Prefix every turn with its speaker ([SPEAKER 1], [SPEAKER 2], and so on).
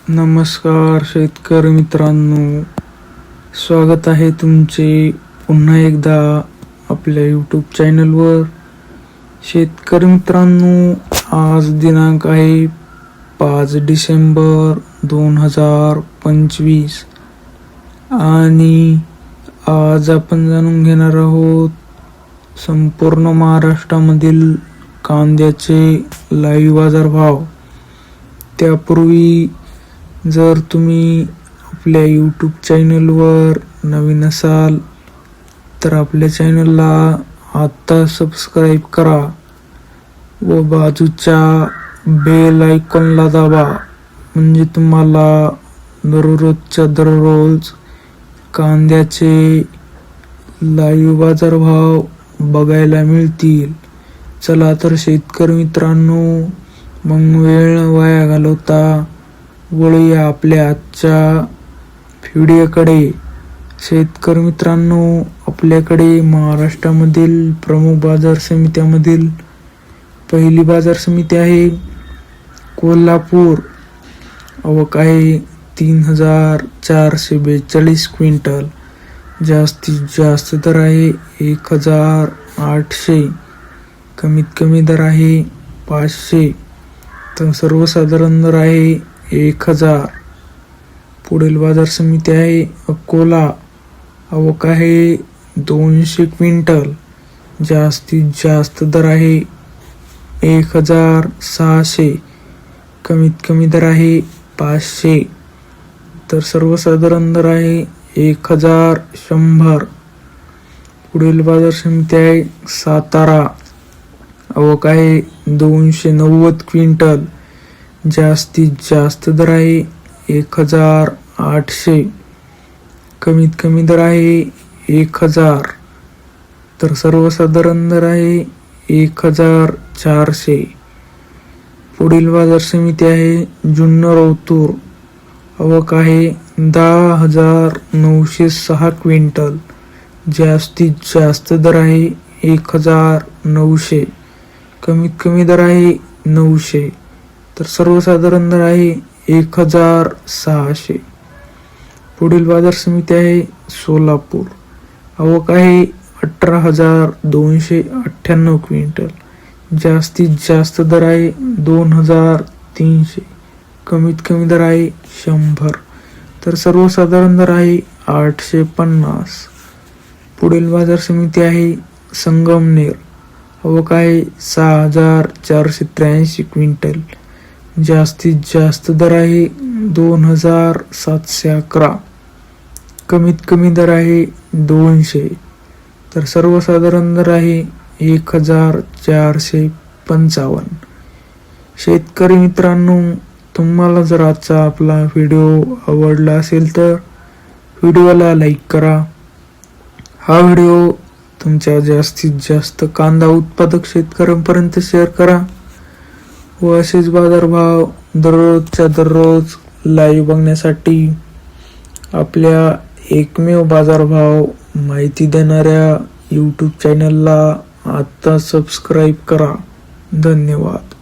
[SPEAKER 1] नमस्कार शेतकरी मित्रांनो, स्वागत आहे तुमचे पुन्हा एकदा आपल्या यूट्यूब चॅनलवर. शेतकरी मित्रांनो, आज दिनांक आहे 5 डिसेंबर 2025 आणि आज आपण जाणून घेणार आहोत संपूर्ण महाराष्ट्रामधील कांद्याचे लाईव्ह बाजारभाव. त्यापूर्वी जर तुम्ही आपल्या यूट्यूब चॅनलवर नवीन असाल तर आपल्या चॅनलला आत्ता सबस्क्राईब करा व बाजूच्या बेल आयकॉनला दाबा, म्हणजे तुम्हाला दररोज कांद्याचे लाईव्ह बाजारभाव बघायला मिळतील. चला तर शेतकरी मित्रांनो, मग वेळ वाया घालवता वळूया आपल्या आजच्या व्हिडिओकडे. शेतकरी मित्रांनो, आपल्याकडे महाराष्ट्रामधील प्रमुख बाजार समित्यामधील पहिली बाजार समिती आहे कोल्हापूर. आवक आहे 3442 क्विंटल. जास्तीत जास्त दर आहे 1800. कमीत कमी दर आहे 500. तर सर्वसाधारण दर आहे 1000. पुढील बाजार समिती आहे अकोला. आवक आहे 200 क्विंटल. जास्तीत जास्त दर आहे 1600. कमीत कमी दर आहे 500. तर सर्वसाधारण दर आहे 1100. पुढील बाजार समिती आहे सातारा. आवक आहे 290 क्विंटल. जास्तीत जास्त दर आहे 1800. कमीत कमी दर आहे 1000. तर सर्वसाधारण दर आहे 1400. पुढील बाजार समिती आहे जुन्नर ओतूर. आवक आहे 10,906 क्विंटल. जास्तीत जास्त दर आहे 1900. कमीत कमी दर आहे 900. तर सर्वसाधारण दर आहे 1600. पुढील बाजार समिती आहे सोलापूर. आवक आहे 18,298 क्विंटल. जास्तीत जास्त दर आहे 2300. कमीत कमी दर आहे 100. तर सर्वसाधारण दर आहे 850. पुढील बाजार समिती आहे संगमनेर. आवक आहे 6,483 क्विंटल. जास्तीत जास्त दर आहे 2,711. कमीत कमी दर आहे 200. तर सर्वसाधारण दर आहे 1,455. शेतकरी मित्रांनो, तुम्हाला जर आजचा आपला व्हिडिओ आवडला असेल तर व्हिडिओला लाईक करा. हा व्हिडिओ तुमच्या जास्तीत जास्त कांदा उत्पादक शेतकऱ्यांपर्यंत शेअर करा व असेच बाजारभाव दररोज लाईव्ह बघण्यासाठी आपल्या एकमेव बाजारभाव माहिती देणाऱ्या यूट्यूब चॅनलला आत्ता सबस्क्राईब करा. धन्यवाद.